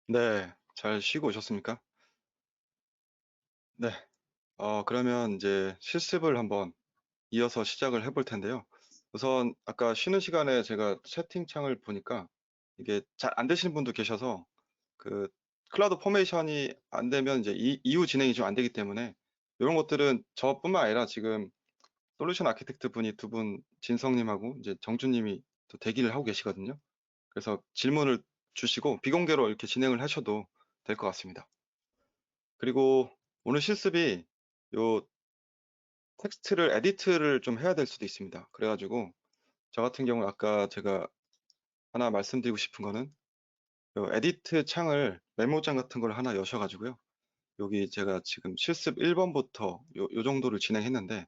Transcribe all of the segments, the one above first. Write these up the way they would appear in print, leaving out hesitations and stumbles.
네. 잘 쉬고 오셨습니까? 네. 그러면 이제 실습을 한번 이어서 시작을 해볼 텐데요. 우선 아까 쉬는 시간에 제가 채팅창을 보니까 이게 잘 안 되시는 분도 계셔서 그 클라우드 포메이션이 안 되면 이제 이후 진행이 좀 안 되기 때문에 이런 것들은 저뿐만 아니라 지금 솔루션 아키텍트 분이 두 분 진성님하고 이제 정주님이 또 대기를 하고 계시거든요. 그래서 질문을 주시고 비공개로 이렇게 진행을 하셔도 될 것 같습니다. 그리고 오늘 실습이 요 텍스트를 에디트를 좀 해야 될 수도 있습니다. 그래가지고 저 같은 경우 아까 제가 하나 말씀드리고 싶은 거는 요 에디트 창을 메모장 같은 걸 하나 여셔가지고요. 여기 제가 지금 실습 1번부터 요 정도를 진행했는데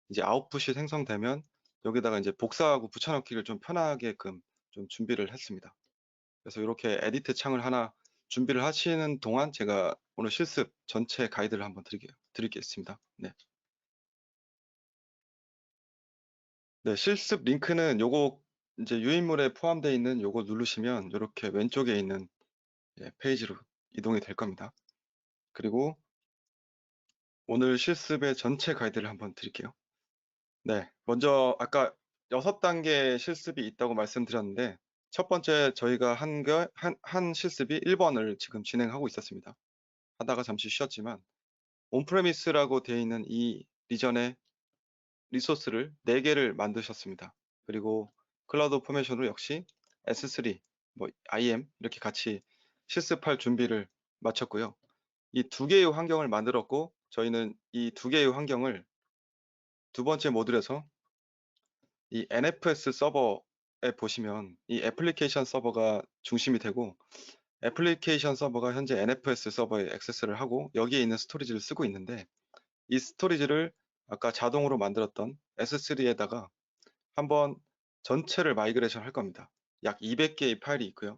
이제 아웃풋이 생성되면 여기다가 이제 복사하고 붙여넣기를 좀 편하게끔 좀 준비를 했습니다. 그래서 이렇게 에디트 창을 하나 준비를 하시는 동안 제가 오늘 실습 전체 가이드를 한번 드리겠습니다. 네. 네, 실습 링크는 요거 이제 유인물에 포함되어 있는 요거 누르시면 이렇게 왼쪽에 있는 페이지로 이동이 될 겁니다. 그리고 오늘 실습의 전체 가이드를 한번 드릴게요. 네, 먼저 아까 6단계 실습이 있다고 말씀드렸는데 첫 번째 저희가 한 실습이 1번을 지금 진행하고 있었습니다. 하다가 잠시 쉬었지만 온프레미스라고 되어 있는 이 리전의 리소스를 4개를 만드셨습니다. 그리고 클라우드 포메이션으로 역시 S3, 뭐 IM 이렇게 같이 실습할 준비를 마쳤고요. 이 두 개의 환경을 만들었고 저희는 이 두 개의 환경을 두 번째 모듈에서 이 NFS 서버에 보시면 이 애플리케이션 서버가 중심이 되고 애플리케이션 서버가 현재 NFS 서버에 액세스를 하고 여기에 있는 스토리지를 쓰고 있는데 이 스토리지를 아까 자동으로 만들었던 S3에다가 한번 전체를 마이그레이션 할 겁니다. 약 200개의 파일이 있고요.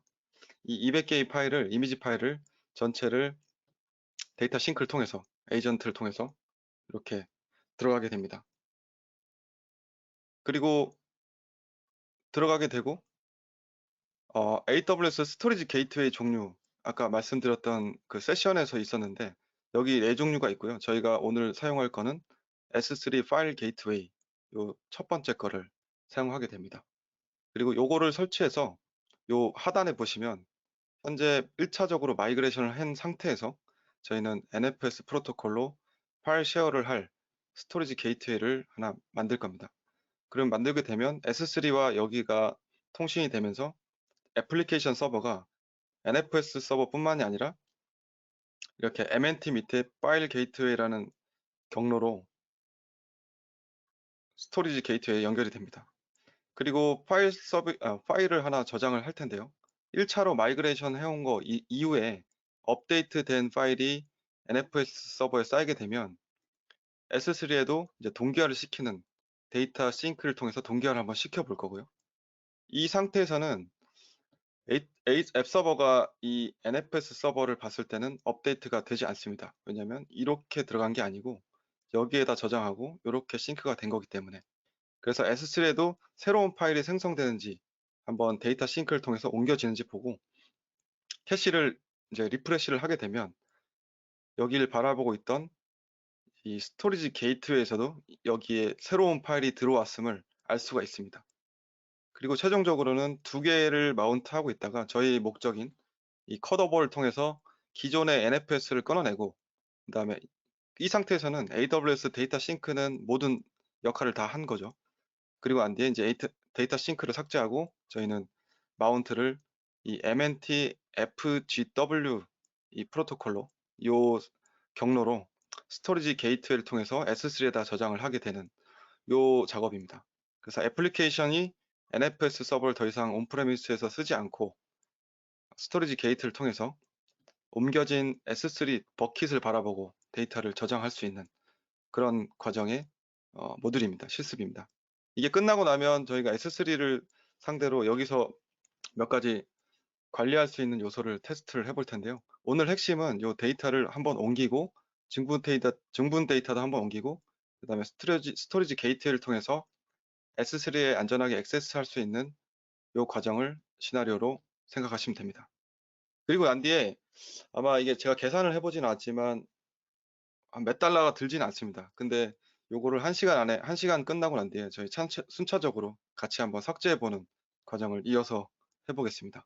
이 200개의 파일을, 이미지 파일을 전체를 데이터 싱크를 통해서, 에이전트를 통해서 이렇게 들어가게 됩니다. 그리고 들어가게 되고, AWS 스토리지 게이트웨이 종류, 아까 말씀드렸던 그 세션에서 있었는데, 여기 4종류가 있고요. 저희가 오늘 사용할 거는 S3 파일 게이트웨이, 요 첫 번째 거를 사용하게 됩니다. 그리고 요거를 설치해서 요 하단에 보시면 현재 1차적으로 마이그레이션을 한 상태에서 저희는 NFS 프로토콜로 파일 쉐어를 할 스토리지 게이트웨이를 하나 만들 겁니다. 그럼 만들게 되면 S3와 여기가 통신이 되면서 애플리케이션 서버가 NFS 서버뿐만이 아니라 이렇게 MNT 밑에 파일 게이트웨이라는 경로로 스토리지 게이트웨이에 연결이 됩니다. 그리고 파일을 하나 저장을 할 텐데요. 1차로 마이그레이션 해온 거 이후에 업데이트된 파일이 NFS 서버에 쌓이게 되면 S3에도 이제 동기화를 시키는 데이터 싱크를 통해서 동기화를 한번 시켜볼 거고요. 이 상태에서는 앱 서버가 이 NFS 서버를 봤을 때는 업데이트가 되지 않습니다. 왜냐하면 이렇게 들어간 게 아니고 여기에다 저장하고 이렇게 싱크가 된 거기 때문에. 그래서 S3에도 새로운 파일이 생성되는지 한번 데이터 싱크를 통해서 옮겨지는지 보고 캐시를 이제 리프레시를 하게 되면 여기를 바라보고 있던 이 스토리지 게이트웨이에서도 여기에 새로운 파일이 들어왔음을 알 수가 있습니다. 그리고 최종적으로는 두 개를 마운트하고 있다가 저희 목적인 이 컷오버를 통해서 기존의 NFS를 끊어내고 그 다음에 이 상태에서는 AWS 데이터 싱크는 모든 역할을 다 한 거죠. 그리고 안 뒤에 이제 데이터 싱크를 삭제하고 저희는 마운트를 이 MNT FGW 이 프로토콜로 이 경로로 스토리지 게이트웨이를 통해서 S3에다 저장을 하게 되는 요 작업입니다. 그래서 애플리케이션이 NFS 서버를 더 이상 온프레미스에서 쓰지 않고 스토리지 게이트를 통해서 옮겨진 S3 버킷을 바라보고 데이터를 저장할 수 있는 그런 과정의 모듈입니다. 실습입니다. 이게 끝나고 나면 저희가 S3를 상대로 여기서 몇 가지 관리할 수 있는 요소를 테스트를 해볼 텐데요. 오늘 핵심은 이 데이터를 한번 옮기고 증분 데이터도 한번 옮기고 그 다음에 스토리지 게이트웨이를 통해서 S3에 안전하게 액세스할 수 있는 이 과정을 시나리오로 생각하시면 됩니다. 그리고 난 뒤에 아마 이게 제가 계산을 해 보진 않았지만 한 몇 달러가 들진 않습니다. 근데 요거를 1시간 안에 1시간 끝나고 난 뒤에 저희 순차적으로 같이 한번 삭제해 보는 과정을 이어서 해 보겠습니다.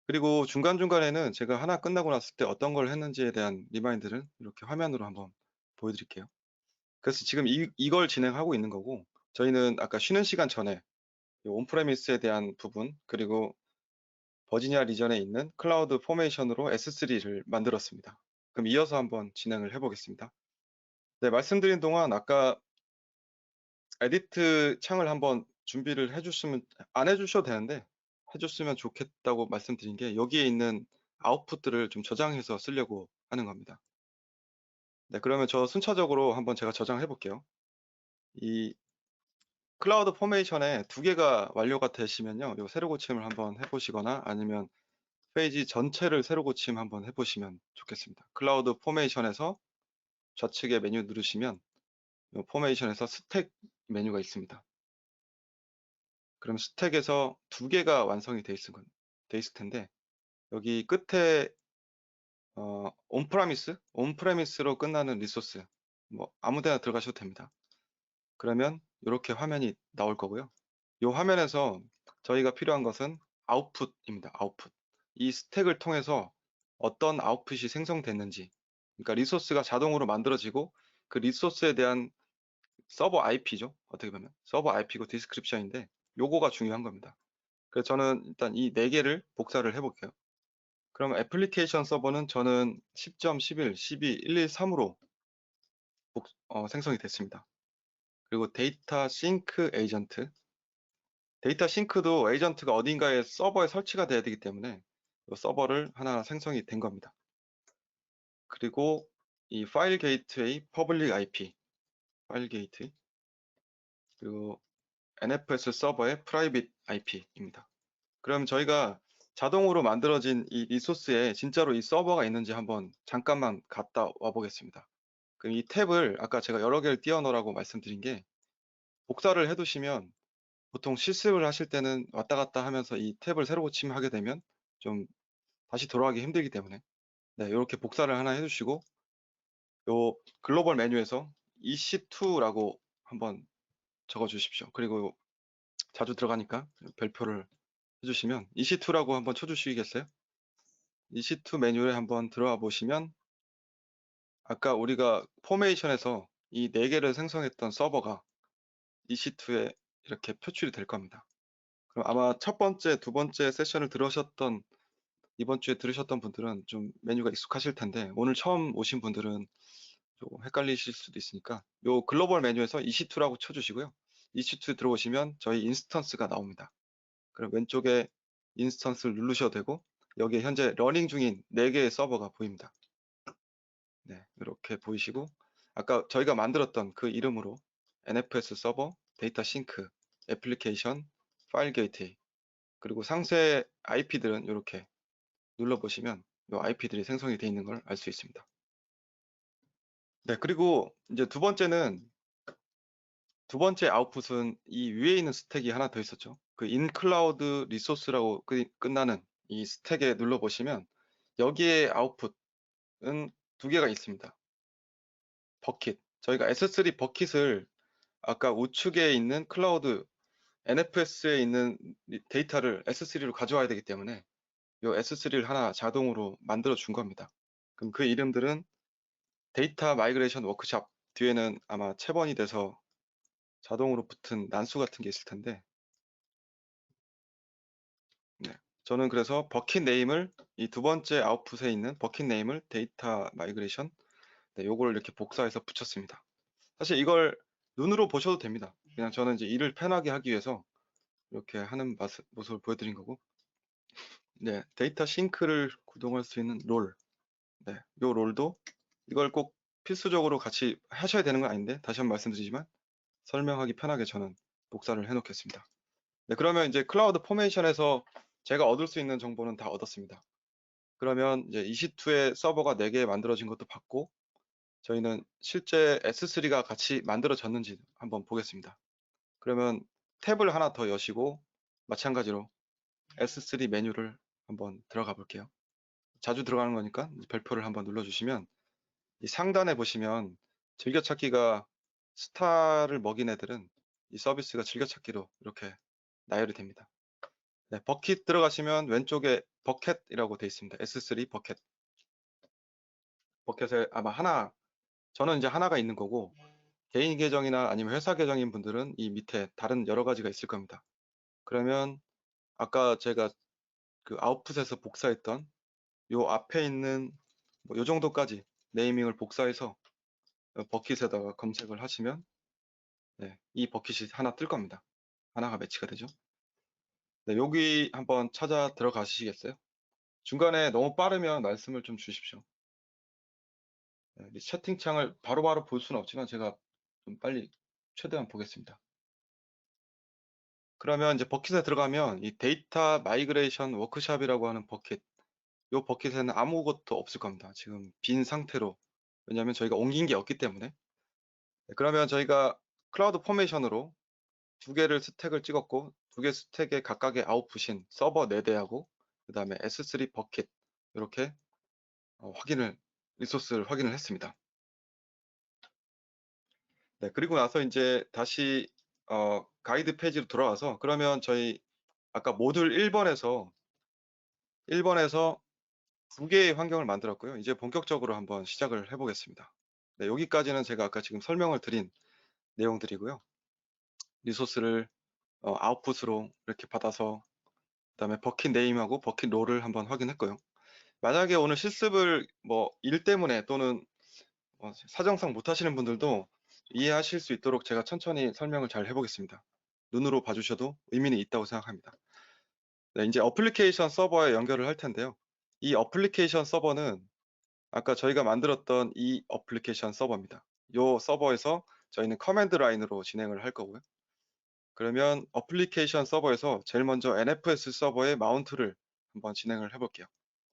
그리고 중간중간에는 제가 하나 끝나고 났을 때 어떤 걸 했는지에 대한 리마인드를 이렇게 화면으로 한번 보여 드릴게요. 그래서 지금 이걸 진행하고 있는 거고, 저희는 아까 쉬는 시간 전에 이 온프레미스에 대한 부분, 그리고 버지니아 리전에 있는 클라우드 포메이션으로 S3를 만들었습니다. 그럼 이어서 한번 진행을 해 보겠습니다. 네, 말씀드린 동안 아까 에디트 창을 한번 준비를 해주시면, 안 해주셔도 되는데 해줬으면 좋겠다고 말씀드린 게, 여기에 있는 아웃풋들을 좀 저장해서 쓰려고 하는 겁니다. 네, 그러면 저 순차적으로 한번 제가 저장해 볼게요. 이 클라우드 포메이션에 2개가 완료가 되시면요, 요 새로 고침을 한번 해보시거나 아니면 페이지 전체를 새로 고침 한번 해보시면 좋겠습니다. 클라우드 포메이션에서 좌측에 메뉴 누르시면 요 포메이션에서 스택 메뉴가 있습니다. 그럼 스택에서 2개가 완성이 돼 있을 텐데, 여기 끝에 온프레미스로 끝나는 리소스, 뭐 아무 데나 들어가셔도 됩니다. 그러면 이렇게 화면이 나올 거고요. 이 화면에서 저희가 필요한 것은 아웃풋입니다. 아웃풋. 이 스택을 통해서 어떤 아웃풋이 생성됐는지, 그러니까 리소스가 자동으로 만들어지고 그 리소스에 대한 서버 IP죠. 어떻게 보면 서버 IP고 디스크립션인데 요거가 중요한 겁니다. 그래서 저는 일단 이 4개를 복사를 해볼게요. 그럼 애플리케이션 서버는 저는 10.11, 12, 113으로 생성이 됐습니다. 그리고 데이터 싱크 에이전트. 데이터 싱크도 에이전트가 어딘가에 서버에 설치가 돼야 되기 때문에 이 서버를 하나 생성이 된 겁니다. 그리고 이 파일 게이트웨이 퍼블릭 IP, 파일 게이트웨이, 그리고 NFS 서버의 프라이빗 IP입니다. 그럼 저희가 자동으로 만들어진 이 리소스에 진짜로 이 서버가 있는지 한번 잠깐만 갔다 와 보겠습니다. 그럼 이 탭을 아까 제가 여러 개를 띄워 놓으라고 말씀드린 게, 복사를 해 두시면 보통 실습을 하실 때는 왔다 갔다 하면서 이 탭을 새로 고침하게 되면 좀 다시 돌아가기 힘들기 때문에, 네, 이렇게 복사를 하나 해 주시고 요 글로벌 메뉴에서 EC2라고 한번 적어 주십시오. 그리고 자주 들어가니까 별표를 해 주시면 EC2라고 한번 쳐 주시겠어요? EC2 메뉴에 한번 들어와 보시면 아까 우리가 포메이션에서 이 4개를 생성했던 서버가 EC2에 이렇게 표출이 될 겁니다. 그럼 아마 첫 번째, 두 번째 세션을 들으셨던, 이번 주에 들으셨던 분들은 좀 메뉴가 익숙하실 텐데, 오늘 처음 오신 분들은 조금 헷갈리실 수도 있으니까 요 글로벌 메뉴에서 EC2라고 쳐주시고요. EC2 들어오시면 저희 인스턴스가 나옵니다. 그럼 왼쪽에 인스턴스를 누르셔도 되고, 여기에 현재 러닝 중인 4개의 서버가 보입니다. 네, 이렇게 보이시고, 아까 저희가 만들었던 그 이름으로 NFS 서버, 데이터 싱크, 애플리케이션, 파일 게이트웨이, 그리고 상세 IP들은 이렇게 눌러보시면 이 IP들이 생성이 되어 있는 걸 알 수 있습니다. 네, 그리고 이제 두 번째 아웃풋은 이 위에 있는 스택이 하나 더 있었죠. 그 인클라우드 리소스라고 끝나는 이 스택에 눌러보시면 여기에 아웃풋은 2개가 있습니다. 버킷. 저희가 S3 버킷을 아까 우측에 있는 클라우드 NFS에 있는 데이터를 S3로 가져와야 되기 때문에 이 S3를 하나 자동으로 만들어 준 겁니다. 그럼 그 이름들은 데이터 마이그레이션 워크샵, 뒤에는 아마 체번이 돼서 자동으로 붙은 난수 같은 게 있을 텐데, 네. 저는 그래서 버킷 네임을, 이 두 번째 아웃풋에 있는 버킷 네임을 데이터 마이그레이션, 네, 요걸 이렇게 복사해서 붙였습니다. 사실 이걸 눈으로 보셔도 됩니다. 그냥 저는 이제 일을 편하게 하기 위해서 이렇게 하는 모습을 보여드린 거고, 네, 데이터 싱크를 구동할 수 있는 롤, 네, 요 롤도 이걸 꼭 필수적으로 같이 하셔야 되는 건 아닌데 다시 한번 말씀드리지만 설명하기 편하게 저는 복사를 해 놓겠습니다. 네, 그러면 이제 클라우드 포메이션에서 제가 얻을 수 있는 정보는 다 얻었습니다. 그러면 이제 EC2의 서버가 4개 만들어진 것도 봤고, 저희는 실제 S3가 같이 만들어졌는지 한번 보겠습니다. 그러면 탭을 하나 더 여시고 마찬가지로 S3 메뉴를 한번 들어가 볼게요. 자주 들어가는 거니까 별표를 한번 눌러주시면 이 상단에 보시면 즐겨찾기가 스타를 먹인 애들은 이 서비스가 즐겨찾기로 이렇게 나열이 됩니다. 네, 버킷 들어가시면 왼쪽에 버켓이라고 되어 있습니다. S3 버켓. 버켓에 아마 하나, 저는 이제 하나가 있는 거고 개인 계정이나 아니면 회사 계정인 분들은 이 밑에 다른 여러 가지가 있을 겁니다. 그러면 아까 제가 그 아웃풋에서 복사했던 요 앞에 있는 뭐요 정도까지 네이밍을 복사해서 버킷에다가 검색을 하시면 네, 이 버킷이 하나 뜰 겁니다. 하나가 매치가 되죠. 네, 여기 한번 찾아 들어가시겠어요? 중간에 너무 빠르면 말씀을 좀 주십시오. 네, 이 채팅창을 바로바로 볼 수는 없지만 제가 좀 빨리 최대한 보겠습니다. 그러면 이제 버킷에 들어가면 이 데이터 마이그레이션 워크샵이라고 하는 버킷, 이 버킷에는 아무것도 없을 겁니다. 지금 빈 상태로. 왜냐하면 저희가 옮긴 게 없기 때문에. 네, 그러면 저희가 클라우드 포메이션으로 두 개를 스택을 찍었고 두 개 스택에 각각의 아웃풋인 서버 4대하고 그 다음에 S3 버킷 이렇게 리소스를 확인을 했습니다. 네, 그리고 나서 이제 다시 가이드 페이지로 돌아와서 그러면 저희 아까 모듈 1번에서 두 개의 환경을 만들었고요. 이제 본격적으로 한번 시작을 해보겠습니다. 네, 여기까지는 제가 아까 지금 설명을 드린 내용들이고요. 리소스를 아웃풋으로 이렇게 받아서 그다음에 버킷 네임하고 버킷 롤을 한번 확인했고요. 만약에 오늘 실습을 뭐 일 때문에 또는 사정상 못 하시는 분들도 이해하실 수 있도록 제가 천천히 설명을 잘 해보겠습니다. 눈으로 봐주셔도 의미는 있다고 생각합니다. 네, 이제 어플리케이션 서버에 연결을 할 텐데요. 이 어플리케이션 서버는 아까 저희가 만들었던 이 어플리케이션 서버입니다. 이 서버에서 저희는 커맨드 라인으로 진행을 할 거고요. 그러면 어플리케이션 서버에서 제일 먼저 NFS 서버의 마운트를 한번 진행을 해볼게요.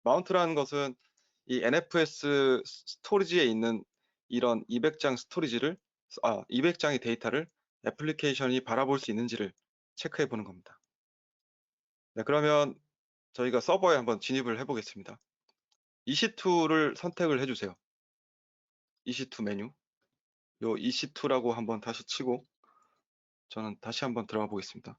마운트라는 것은 이 NFS 스토리지에 있는 이런 200장 스토리지를 200장의 데이터를 애플리케이션이 바라볼 수 있는지를 체크해 보는 겁니다. 네, 그러면 저희가 서버에 한번 진입을 해 보겠습니다. EC2를 선택을 해주세요. EC2 메뉴. 요 EC2라고 한번 다시 치고 저는 다시 한번 들어가 보겠습니다.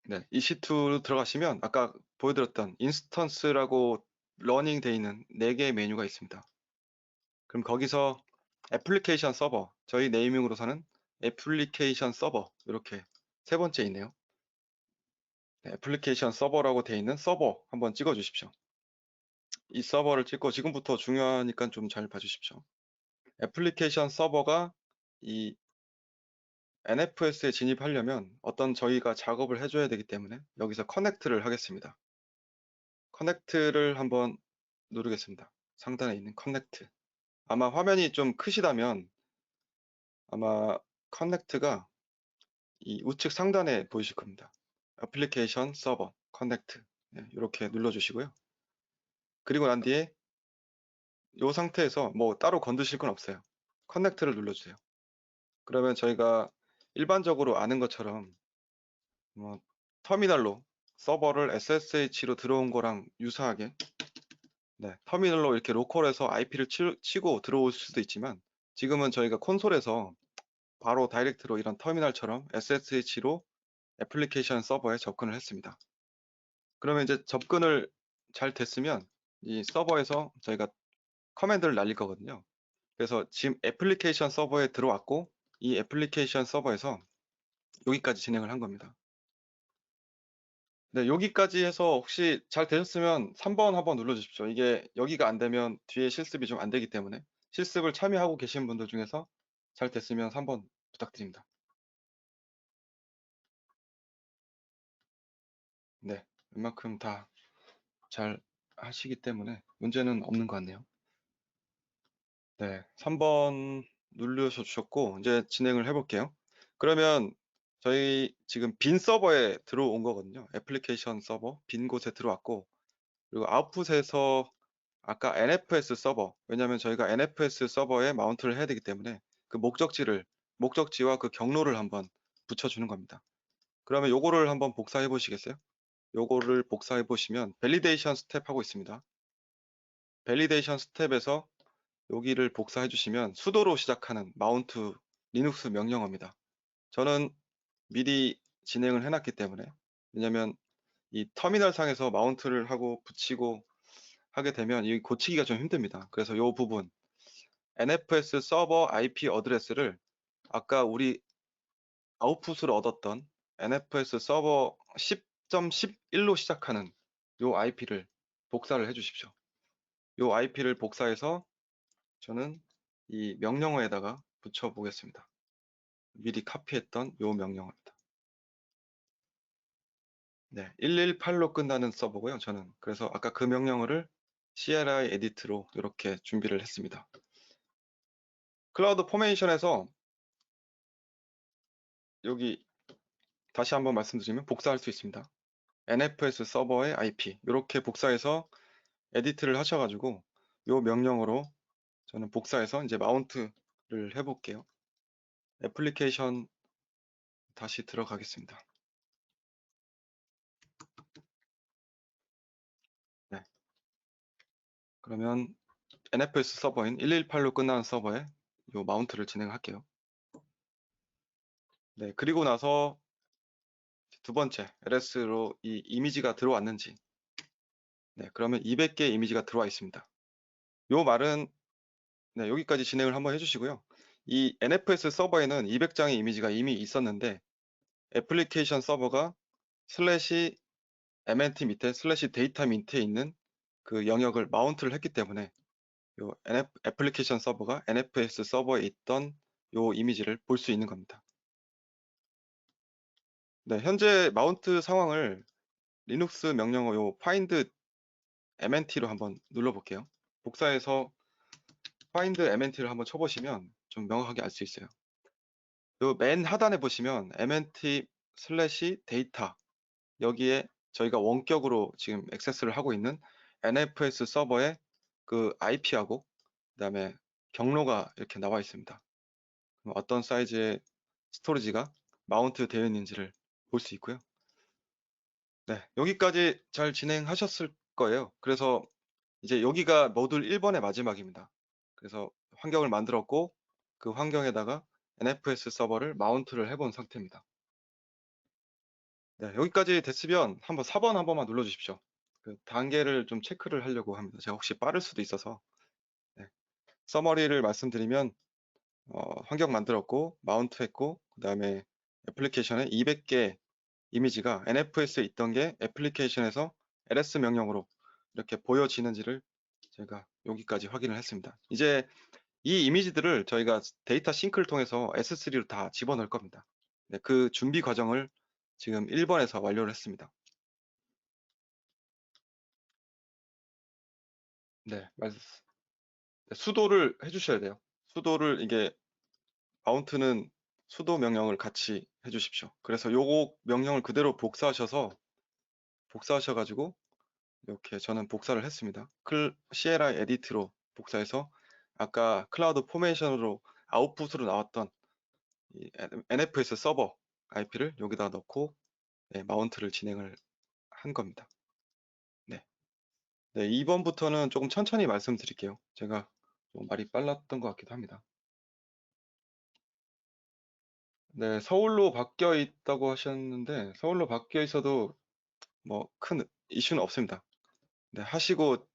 네, EC2 들어가시면 아까 보여드렸던 인스턴스라고 러닝 돼 있는 4개의 메뉴가 있습니다. 그럼 거기서 애플리케이션 서버, 저희 네이밍으로서는 애플리케이션 서버 이렇게 세 번째 있네요. 네, 애플리케이션 서버라고 돼 있는 서버 한번 찍어 주십시오. 이 서버를 찍고 지금부터 중요하니까 좀 잘 봐주십시오. 애플리케이션 서버가 이 NFS에 진입하려면 어떤 저희가 작업을 해줘야 되기 때문에 여기서 커넥트를 하겠습니다. 커넥트를 한번 누르겠습니다. 상단에 있는 커넥트. 아마 화면이 좀 크시다면 아마 커넥트가 이 우측 상단에 보이실 겁니다. 애플리케이션 서버 커넥트 이렇게 눌러주시고요. 그리고 난 뒤에 이 상태에서 뭐 따로 건드실 건 없어요. 커넥트를 눌러주세요. 그러면 저희가 일반적으로 아는 것처럼 뭐 터미널로 서버를 SSH로 들어온 거랑 유사하게 터미널로 이렇게 로컬에서 IP를 치고 들어올 수도 있지만 지금은 저희가 콘솔에서 바로 다이렉트로 이런 터미널처럼 SSH로 애플리케이션 서버에 접근을 했습니다. 그러면 이제 접근을 잘 됐으면 이 서버에서 저희가 커맨드를 날릴 거거든요. 그래서 지금 애플리케이션 서버에 들어왔고 이 애플리케이션 서버에서 여기까지 진행을 한 겁니다. 네, 여기까지 해서 혹시 잘 되셨으면 3번 한번 눌러주십시오. 이게 여기가 안 되면 뒤에 실습이 좀 안 되기 때문에 실습을 참여하고 계신 분들 중에서 잘 됐으면 3번 부탁드립니다. 네, 웬만큼 다 잘 하시기 때문에 문제는 없는 것 같네요. 네, 3번 누르셔주셨고 이제 진행을 해볼게요. 그러면 저희 지금 빈 서버에 들어온 거거든요. 애플리케이션 서버 빈 곳에 들어왔고 그리고 아웃풋에서 아까 NFS 서버, 왜냐하면 저희가 NFS 서버에 마운트를 해야 되기 때문에 그 목적지와 그 경로를 한번 붙여주는 겁니다. 그러면 요거를 한번 복사해 보시겠어요? 요거를 복사해 보시면 밸리데이션 스텝 하고 있습니다. 밸리데이션 스텝에서 여기를 복사해 주시면 수도로 시작하는 마운트 리눅스 명령어입니다. 저는 미리 진행을 해놨기 때문에, 왜냐면 이 터미널 상에서 마운트를 하고 붙이고 하게 되면 이 고치기가 좀 힘듭니다. 그래서 이 부분 NFS 서버 IP 어드레스를 아까 우리 아웃풋으로 얻었던 NFS 서버 10.11로 시작하는 이 IP를 복사를 해 주십시오. 이 IP를 복사해서 저는 이 명령어에다가 붙여 보겠습니다. 미리 카피했던 이 명령어입니다. 네, 118로 끝나는 서버고요. 저는 그래서 아까 그 명령어를 CLI 에디트로 이렇게 준비를 했습니다. 클라우드 포메이션에서 여기 다시 한번 말씀드리면 복사할 수 있습니다. NFS 서버의 IP 이렇게 복사해서 에디트를 하셔가지고 이 명령어로 저는 복사해서 이제 마운트를 해볼게요. 애플리케이션 다시 들어가겠습니다. 네. 그러면 NFS 서버인 118로 끝나는 서버에 이 마운트를 진행할게요. 네, 그리고 나서 두 번째 LS로 이 이미지가 들어왔는지, 네, 그러면 200개 이미지가 들어와 있습니다. 요 말은 네, 여기까지 진행을 한번 해주시고요. 이 NFS 서버에는 200장의 이미지가 이미 있었는데 애플리케이션 서버가 슬래시 MNT 밑에 슬래시 데이터 밑에 있는 그 영역을 마운트를 했기 때문에 요 애플리케이션 서버가 NFS 서버에 있던 요 이미지를 볼 수 있는 겁니다. 네, 현재 마운트 상황을 리눅스 명령어 요 find MNT로 한번 눌러볼게요. 복사해서 find MNT를 한번 쳐보시면 좀 명확하게 알 수 있어요. 요 맨 하단에 보시면 MNT 슬래시 데이터 여기에 저희가 원격으로 지금 액세스를 하고 있는 NFS 서버의 그 IP하고 그다음에 경로가 이렇게 나와 있습니다. 어떤 사이즈의 스토리지가 마운트 되어 있는지를 볼 수 있고요. 네, 여기까지 잘 진행하셨을 거예요. 그래서 이제 여기가 모듈 1번의 마지막입니다. 그래서 환경을 만들었고 그 환경에다가 NFS 서버를 마운트를 해본 상태입니다. 네, 여기까지 됐으면 한번 4번 한 번만 눌러주십시오. 그 단계를 좀 체크를 하려고 합니다. 제가 혹시 빠를 수도 있어서. 네. 서머리를 말씀드리면 환경 만들었고 마운트 했고 그 다음에 애플리케이션에 200개 이미지가 NFS에 있던 게 애플리케이션에서 ls 명령으로 이렇게 보여지는지를 제가 여기까지 확인을 했습니다. 이제 이 이미지들을 저희가 데이터 싱크를 통해서 S3로 다 집어넣을 겁니다. 네, 그 준비 과정을 지금 1번에서 완료를 했습니다. 네, 수도를 해주셔야 돼요. 수도를 이게 마운트는 수도 명령을 같이 해주십시오. 그래서 요거 명령을 그대로 복사하셔가지고 이렇게 저는 복사를 했습니다. CLI 에디트로 복사해서 아까 클라우드 포메이션으로 아웃풋으로 나왔던 이 NFS 서버 IP를 여기다 넣고 네, 마운트를 진행을 한 겁니다. 네. 네, 2번부터는 조금 천천히 말씀드릴게요. 제가 좀 말이 빨랐던 것 같기도 합니다. 네, 서울로 바뀌어 있다고 하셨는데 서울로 바뀌어 있어도 뭐 큰 이슈는 없습니다. 네, 하시고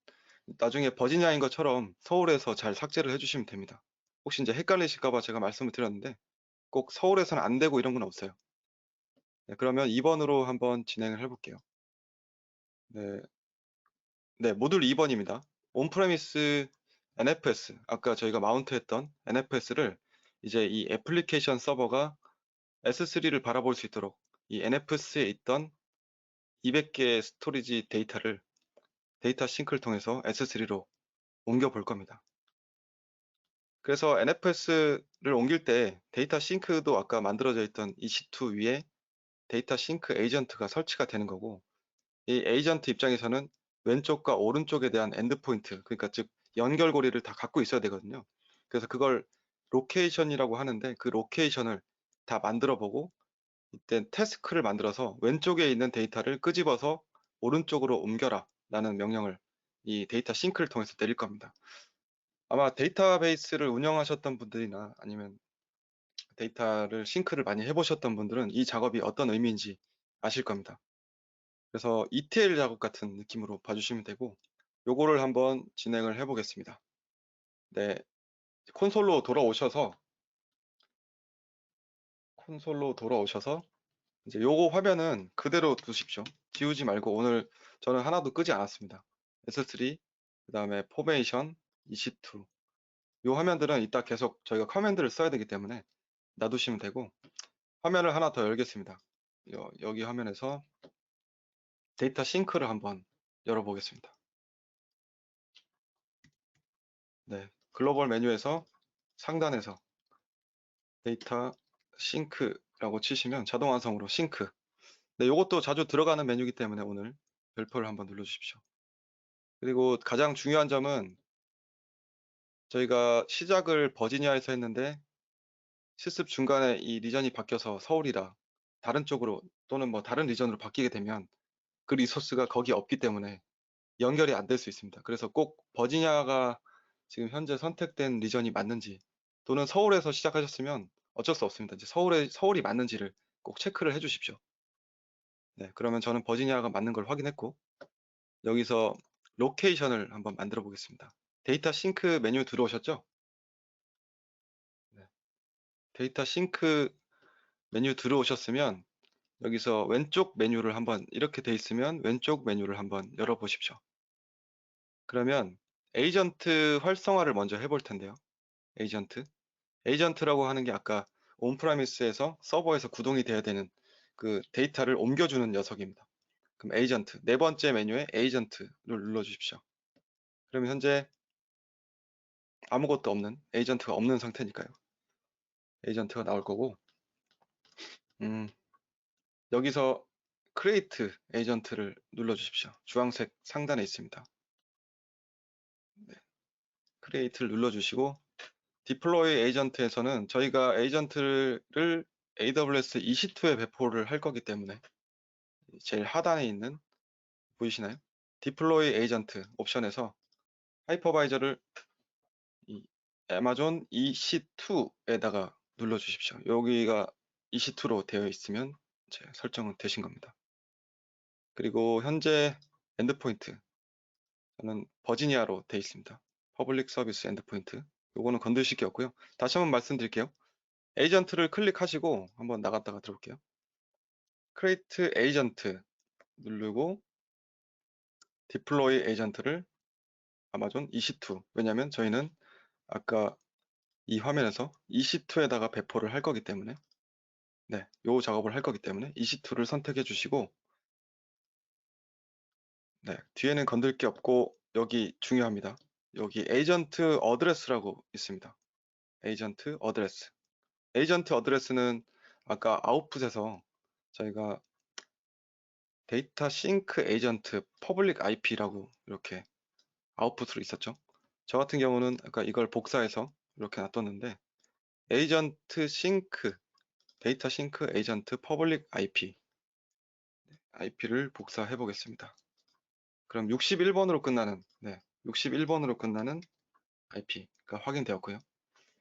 나중에 버지니아인 것처럼 서울에서 잘 삭제를 해주시면 됩니다. 혹시 이제 헷갈리실까봐 제가 말씀을 드렸는데 꼭 서울에서는 안 되고 이런 건 없어요. 네, 그러면 2번으로 한번 진행을 해볼게요. 네, 네, 모듈 2번입니다. 온프레미스 NFS, 아까 저희가 마운트했던 NFS를 이제 이 애플리케이션 서버가 S3를 바라볼 수 있도록 이 NFS에 있던 200개의 스토리지 데이터를 데이터 싱크를 통해서 S3로 옮겨 볼 겁니다. 그래서 NFS를 옮길 때 데이터 싱크도 아까 만들어져 있던 EC2 위에 데이터 싱크 에이전트가 설치가 되는 거고 이 에이전트 입장에서는 왼쪽과 오른쪽에 대한 엔드포인트 그러니까 즉 연결고리를 다 갖고 있어야 되거든요. 그래서 그걸 로케이션이라고 하는데 그 로케이션을 다 만들어 보고 이때 태스크를 만들어서 왼쪽에 있는 데이터를 끄집어서 오른쪽으로 옮겨라 라는 명령을 이 데이터 싱크를 통해서 내릴 겁니다. 아마 데이터베이스를 운영하셨던 분들이나 아니면 데이터를 싱크를 많이 해보셨던 분들은 이 작업이 어떤 의미인지 아실 겁니다. 그래서 ETL 작업 같은 느낌으로 봐주시면 되고, 요거를 한번 진행을 해 보겠습니다. 네, 콘솔로 돌아오셔서 이제 요거 화면은 그대로 두십시오. 지우지 말고. 오늘 저는 하나도 끄지 않았습니다. S3, 그 다음에 포메이션, EC2. 요 화면들은 이따 계속 저희가 커맨드를 써야 되기 때문에 놔두시면 되고, 화면을 하나 더 열겠습니다. 여기 화면에서 데이터 싱크를 한번 열어보겠습니다. 네, 글로벌 메뉴에서 상단에서 데이터 싱크라고 치시면 자동 완성으로 싱크. 네, 이것도 자주 들어가는 메뉴이기 때문에 오늘 별표를 한번 눌러주십시오. 그리고 가장 중요한 점은 저희가 시작을 버지니아에서 했는데 실습 중간에 이 리전이 바뀌어서 서울이라 다른 쪽으로 또는 뭐 다른 리전으로 바뀌게 되면 그 리소스가 거기 없기 때문에 연결이 안 될 수 있습니다. 그래서 꼭 버지니아가 지금 현재 선택된 리전이 맞는지 또는 서울에서 시작하셨으면 어쩔 수 없습니다. 이제 서울이 맞는지를 꼭 체크를 해 주십시오. 네, 그러면 저는 버지니아가 맞는 걸 확인했고 여기서 로케이션을 한번 만들어 보겠습니다. 데이터 싱크 메뉴 들어오셨죠? 네, 데이터 싱크 메뉴 들어오셨으면 여기서 왼쪽 메뉴를 한번 이렇게 돼 있으면 왼쪽 메뉴를 한번 열어 보십시오. 그러면 에이전트 활성화를 먼저 해볼 텐데요. 에이전트라고 하는 게 아까 온프라미스에서 서버에서 구동이 돼야 되는 그 데이터를 옮겨주는 녀석입니다. 그럼 에이전트, 네 번째 메뉴에 에이전트를 눌러주십시오. 그러면 현재 아무것도 없는 에이전트가 없는 상태니까요. 에이전트가 나올 거고 여기서 크리에이트 에이전트를 눌러주십시오. 주황색 상단에 있습니다. 네, 크리에이트를 눌러주시고 디플로이 에이전트에서는 저희가 에이전트를 AWS EC2에 배포를 할 거기 때문에 제일 하단에 있는 보이시나요? 디플로이 에이전트 옵션에서 하이퍼바이저를 이 아마존 EC2에다가 눌러주십시오. 여기가 EC2로 되어 있으면 제 설정은 되신 겁니다. 그리고 현재 엔드포인트 저는 버지니아로 되어 있습니다. 퍼블릭 서비스 엔드포인트 요거는 건드실 게 없고요. 다시 한번 말씀드릴게요. 에이전트를 클릭하시고 한번 나갔다가 들어올게요. 크리에이트 에이전트 누르고 디플로이 에이전트를 아마존 EC2 왜냐하면 저희는 아까 이 화면에서 EC2에다가 배포를 할 거기 때문에 네, 요 작업을 할 거기 때문에 EC2를 선택해 주시고 네, 뒤에는 건들 게 없고 여기 중요합니다. 여기 에이전트 어드레스라고 있습니다. 에이전트 어드레스. 에이전트 어드레스는 아까 아웃풋에서 저희가 데이터 싱크 에이전트 퍼블릭 IP라고 이렇게 아웃풋으로 있었죠. 저 같은 경우는 아까 이걸 복사해서 이렇게 놔뒀는데 에이전트 싱크 데이터 싱크 에이전트 퍼블릭 IP를 복사해 보겠습니다. 그럼 61번으로 끝나는 61번으로 끝나는 IP가 확인되었고요.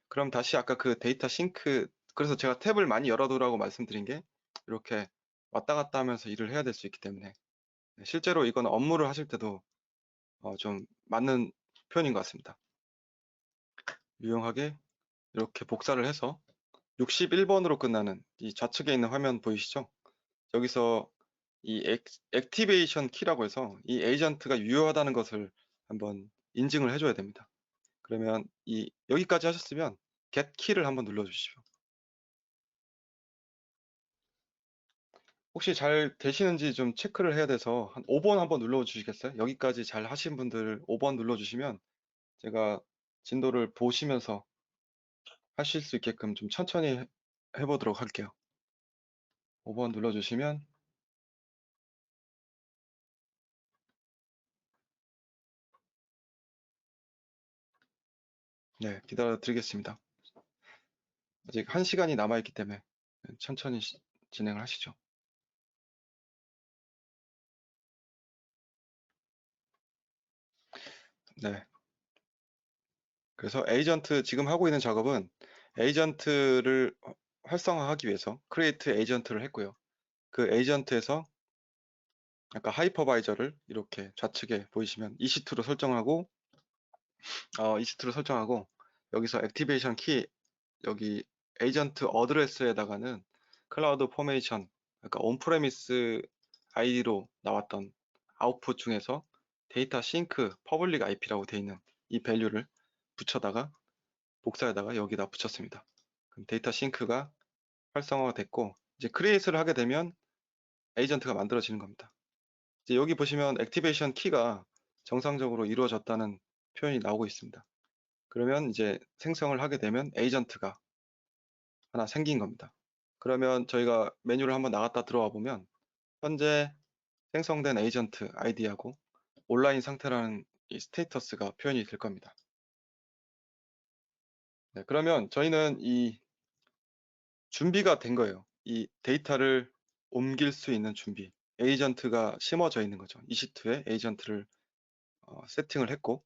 그럼 다시 아까 그 데이터 싱크 그래서 제가 탭을 많이 열어두라고 말씀드린 게 이렇게 왔다 갔다 하면서 일을 해야 될 수 있기 때문에 실제로 이건 업무를 하실 때도 좀 맞는 표현인 것 같습니다. 유용하게 이렇게 복사를 해서 61번으로 끝나는 이 좌측에 있는 화면 보이시죠? 여기서 이 액티베이션 키라고 해서 이 에이전트가 유효하다는 것을 한번 인증을 해줘야 됩니다. 그러면 여기까지 하셨으면 get 키를 한번 눌러주시죠. 혹시 잘 되시는지 좀 체크를 해야 돼서 한 5번 한번 눌러주시겠어요? 여기까지 잘 하신 분들 5번 눌러주시면 제가 진도를 보시면서 하실 수 있게끔 좀 천천히 해보도록 할게요. 5번 눌러주시면 네, 기다려 드리겠습니다. 아직 1시간이 남아있기 때문에 천천히 진행을 하시죠. 네. 그래서 에이전트 지금 하고 있는 작업은 에이전트를 활성화하기 위해서 크리에이트 에이전트를 했고요. 그 에이전트에서 아까 하이퍼바이저를 이렇게 좌측에 보이시면 EC2로 설정하고 EC2로 설정하고 여기서 액티베이션 키 여기 에이전트 어드레스에다가는 클라우드 포메이션 그러니까 온프레미스 아이디로 나왔던 아웃풋 중에서 데이터 싱크 퍼블릭 IP라고 되어 있는 이 밸류를 붙여다가 복사에다가 여기다 붙였습니다. 그럼 데이터 싱크가 활성화가 됐고 이제 크리에이트를 하게 되면 에이전트가 만들어지는 겁니다. 이제 여기 보시면 액티베이션 키가 정상적으로 이루어졌다는 표현이 나오고 있습니다. 그러면 이제 생성을 하게 되면 에이전트가 하나 생긴 겁니다. 그러면 저희가 메뉴를 한번 나갔다 들어와 보면 현재 생성된 에이전트 아이디하고 온라인 상태라는 이 스테이터스가 표현이 될 겁니다. 네, 그러면 저희는 이 준비가 된 거예요. 이 데이터를 옮길 수 있는 준비. 에이전트가 심어져 있는 거죠. EC2에 에이전트를 세팅을 했고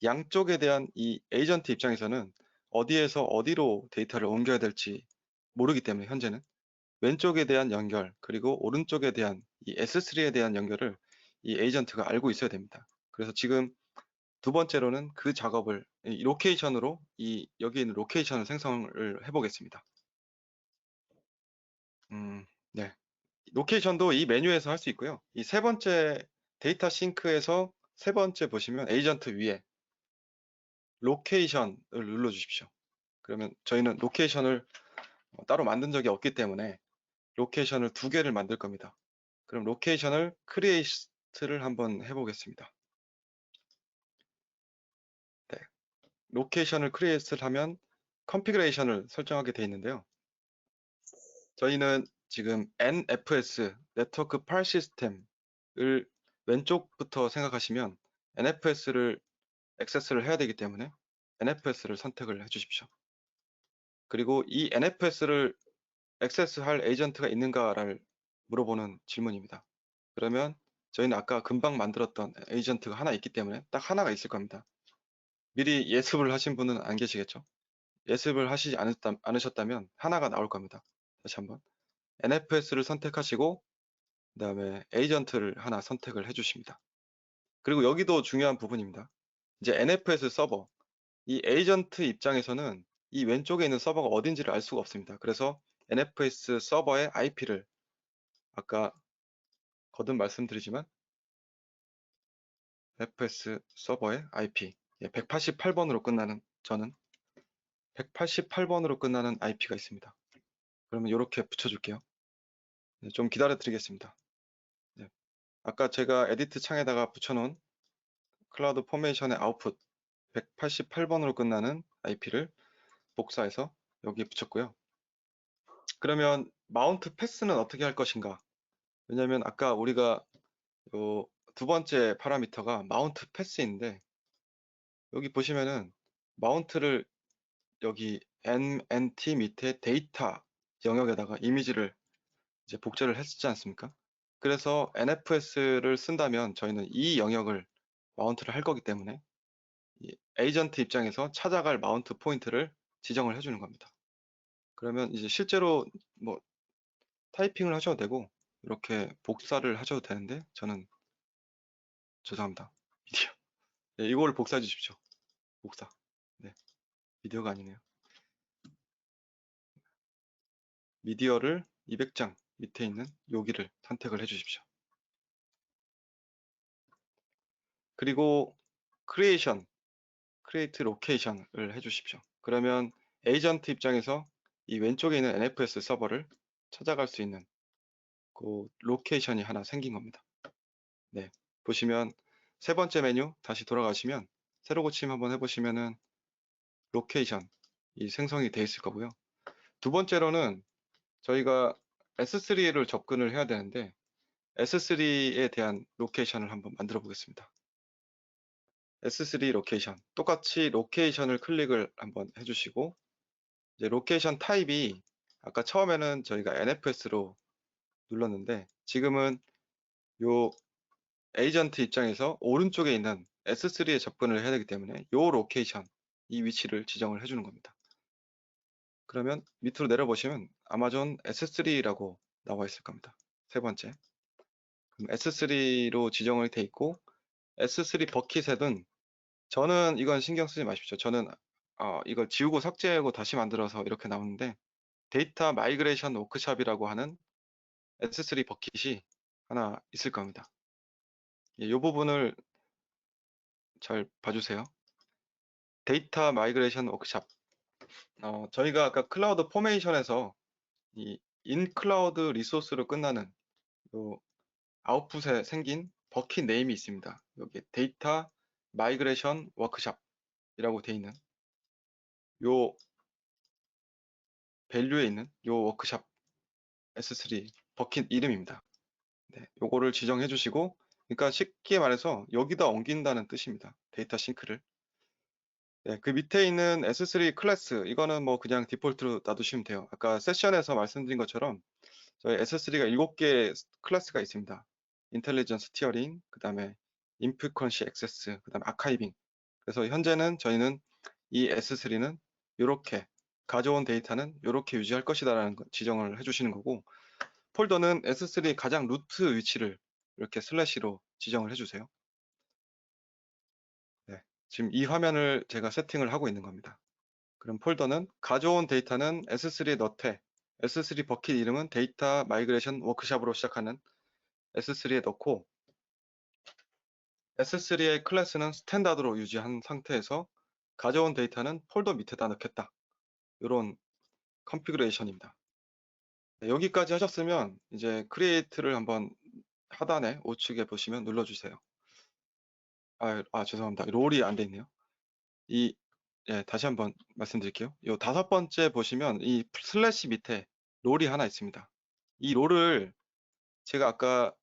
양쪽에 대한 이 에이전트 입장에서는 어디에서 어디로 데이터를 옮겨야 될지 모르기 때문에 현재는 왼쪽에 대한 연결 그리고 오른쪽에 대한 이 S3에 대한 연결을 이 에이전트가 알고 있어야 됩니다. 그래서 지금 두 번째로는 그 작업을 이 로케이션으로 여기 있는 로케이션을 생성을 해보겠습니다. 네. 로케이션도 이 메뉴에서 할 수 있고요. 이 세 번째 데이터 싱크에서 세 번째 보시면 에이전트 위에 로케이션을 눌러 주십시오. 그러면 저희는 로케이션을 따로 만든 적이 없기 때문에 로케이션을 두 개를 만들 겁니다. 그럼 로케이션을 크리에이트를 한번 해보겠습니다. 네. 로케이션을 크리에이트를 하면 컨피그레이션을 설정하게 되어 있는데요. 저희는 지금 NFS, 네트워크 파일 시스템을 왼쪽부터 생각하시면 NFS를 액세스를 해야 되기 때문에 NFS를 선택을 해 주십시오. 그리고 이 NFS를 액세스할 에이전트가 있는가를 물어보는 질문입니다. 그러면 저희는 아까 금방 만들었던 에이전트가 하나 있기 때문에 딱 하나가 있을 겁니다. 미리 예습을 하신 분은 안 계시겠죠? 예습을 하시지 않으셨다면 하나가 나올 겁니다. 다시 한번 NFS를 선택하시고 그 다음에 에이전트를 하나 선택을 해주십니다. 그리고 여기도 중요한 부분입니다. 이제 NFS 서버, 이 에이전트 입장에서는 이 왼쪽에 있는 서버가 어딘지를 알 수가 없습니다. 그래서 NFS 서버의 IP를 아까 거듭 말씀드리지만 NFS 서버의 IP 188번으로 끝나는 저는 188번으로 끝나는 IP가 있습니다. 그러면 이렇게 붙여줄게요. 네, 좀 기다려 드리겠습니다. 네, 아까 제가 에디트 창에다가 붙여놓은 클라우드 포메이션의 아웃풋 188번으로 끝나는 IP를 복사해서 여기에 붙였고요. 그러면 마운트 패스는 어떻게 할 것인가? 왜냐하면 아까 우리가 두 번째 파라미터가 마운트 패스인데 여기 보시면은 마운트를 여기 MNT 밑에 데이터 영역에다가 이미지를 이제 복제를 했지 않습니까? 그래서 NFS를 쓴다면 저희는 이 영역을 마운트를 할 거기 때문에 이 에이전트 입장에서 찾아갈 마운트 포인트를 지정을 해주는 겁니다. 그러면 이제 실제로 뭐 타이핑을 하셔도 되고 이렇게 복사를 하셔도 되는데 저는 죄송합니다. 미디어. 네, 이걸 복사해 주십시오. 복사. 네, 미디어가 아니네요. 미디어를 200장 밑에 있는 여기를 선택을 해 주십시오. 그리고 크리에이션, 크리에이트 로케이션을 해 주십시오. 그러면 에이전트 입장에서 이 왼쪽에 있는 NFS 서버를 찾아갈 수 있는 그 로케이션이 하나 생긴 겁니다. 네, 보시면 세 번째 메뉴 다시 돌아가시면 새로 고침 한번 해보시면은 로케이션 이 생성이 돼 있을 거고요. 두 번째로는 저희가 S3를 접근을 해야 되는데 S3에 대한 로케이션을 한번 만들어 보겠습니다. S3 로케이션 똑같이 로케이션을 클릭을 한번 해주시고 이제 로케이션 타입이 아까 처음에는 저희가 NFS로 눌렀는데 지금은 요 에이전트 입장에서 오른쪽에 있는 S3에 접근을 해야 되기 때문에 요 로케이션, 이 위치를 지정을 해주는 겁니다. 그러면 밑으로 내려보시면 아마존 S3라고 나와 있을 겁니다. 세 번째. 그럼 S3로 지정이 돼 있고 S3 버킷에는 저는 이건 신경 쓰지 마십시오. 저는 이걸 지우고 삭제하고 다시 만들어서 이렇게 나오는데 데이터 마이그레이션 워크샵이라고 하는 S3 버킷이 하나 있을 겁니다. 이 부분을 잘 봐주세요. 데이터 마이그레이션 워크샵. 저희가 아까 클라우드 포메이션에서 이 인클라우드 리소스로 끝나는 요 아웃풋에 생긴 버킷 네임이 있습니다. 여기 데이터 마이그레이션 워크샵이라고 되어 있는 요 밸류에 있는 요 워크샵 S3 버킷 이름입니다. 네, 요거를 지정해 주시고, 그러니까 쉽게 말해서 여기다 옮긴다는 뜻입니다. 데이터 싱크를. 네, 그 밑에 있는 S3 클래스, 이거는 뭐 그냥 디폴트로 놔두시면 돼요. 아까 세션에서 말씀드린 것처럼 저희 S3가 7개 클래스가 있습니다. 인텔리전스 스티어링, 그 다음에 인프컨시 액세스, 그 다음에 아카이빙. 그래서 현재는 저희는 이 S3는 이렇게 가져온 데이터는 이렇게 유지할 것이다라는 지정을 해주시는 거고, 폴더는 S3 가장 루트 위치를 이렇게 슬래시로 지정을 해주세요. 네, 지금 이 화면을 제가 세팅을 하고 있는 겁니다. 그럼 폴더는 가져온 데이터는 S3에 넣되 S3 버킷 이름은 데이터 마이그레이션 워크샵으로 시작하는 S3에 넣고 S3의 클래스는 스탠다드로 유지한 상태에서 가져온 데이터는 폴더 밑에다 넣겠다. 이런 컨피그레이션입니다. 네, 여기까지 하셨으면 이제 크리에이트를 한번 하단에 우측에 보시면 눌러주세요. 죄송합니다. 롤이 안 돼 있네요. 다시 한번 말씀드릴게요. 이 5번째 보시면 이 슬래시 밑에 롤이 하나 있습니다. 이 롤을 제가 아까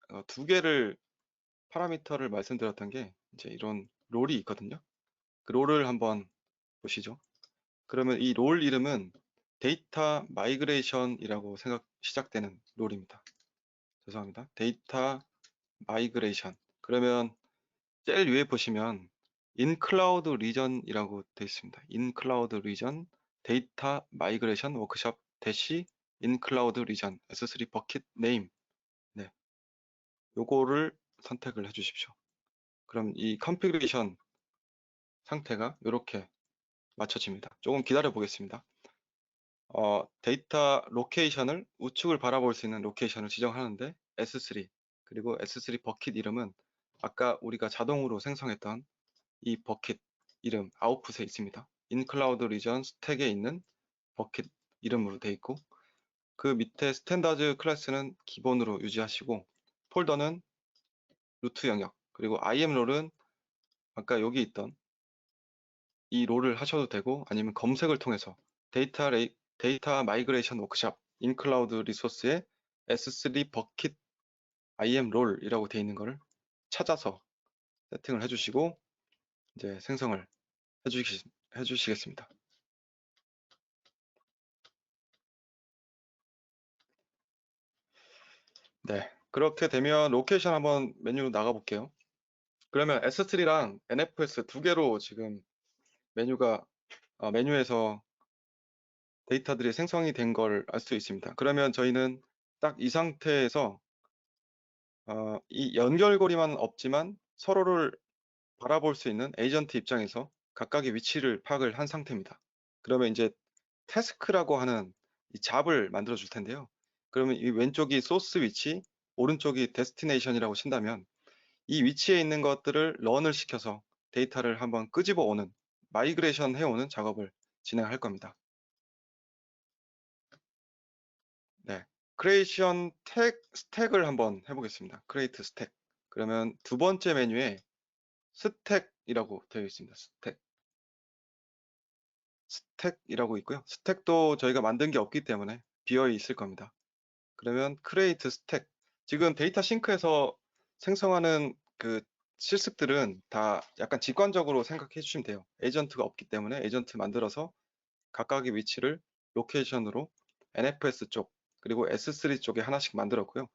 2개를 파라미터를 말씀드렸던 게 이제 이런 롤이 있거든요. 그 롤을 한번 보시죠. 그러면 이 롤 이름은 데이터 마이그레이션이라고 시작되는 롤입니다. 죄송합니다. 데이터 마이그레이션. 그러면 제일 위에 보시면 in cloud region이라고 되어 있습니다. in cloud region 데이터 마이그레이션 워크숍 대시 in cloud region S3 버킷 네임. 네. 요거를 선택을 해 주십시오. 그럼 이 컨피그레이션 상태가 이렇게 맞춰집니다. 조금 기다려 보겠습니다. 데이터 로케이션을 우측을 바라볼 수 있는 로케이션을 지정하는데 S3 그리고 S3 버킷 이름은 아까 우리가 자동으로 생성했던 이 버킷 이름 아웃풋에 있습니다. 인클라우드 리전 스택에 있는 버킷 이름으로 되어 있고 그 밑에 스탠다드 클래스는 기본으로 유지하시고 폴더는 루트 영역 그리고 IAM 롤은 아까 여기 있던 이 롤을 하셔도 되고 아니면 검색을 통해서 데이터 마이그레이션 워크샵 인클라우드 리소스에 S3 버킷 IAM 롤이라고 되어 있는 것을 찾아서 세팅을 해주시고 이제 생성을 해주시겠습니다. 네, 그렇게 되면 로케이션 한번 메뉴로 나가 볼게요. 그러면 S3랑 NFS 2개로 지금 메뉴에서 데이터들이 생성이 된 걸 알 수 있습니다. 그러면 저희는 딱 이 상태에서 이 연결고리만 없지만 서로를 바라볼 수 있는 에이전트 입장에서 각각의 위치를 파악을 한 상태입니다. 그러면 이제 태스크라고 하는 이 잡을 만들어 줄 텐데요. 그러면 이 왼쪽이 소스 위치, 오른쪽이 데스티네이션이라고 친다면 이 위치에 있는 것들을 런을 시켜서 데이터를 한번 끄집어 오는 마이그레이션 해오는 작업을 진행할 겁니다. 네, 크리에이션 스택을 한번 해보겠습니다. 크리에이트 스택. 그러면 두 번째 메뉴에 스택이라고 되어 있습니다. 스택이라고 있고요. 스택도 저희가 만든 게 없기 때문에 비어 있을 겁니다. 그러면 create 스택. 지금 데이터 싱크에서 생성하는 그 실습들은 다 약간 직관적으로 생각해 주시면 돼요. 에이전트가 없기 때문에 에이전트 만들어서 각각의 위치를 로케이션으로 NFS 쪽 그리고 S3 쪽에 하나씩 만들었고요.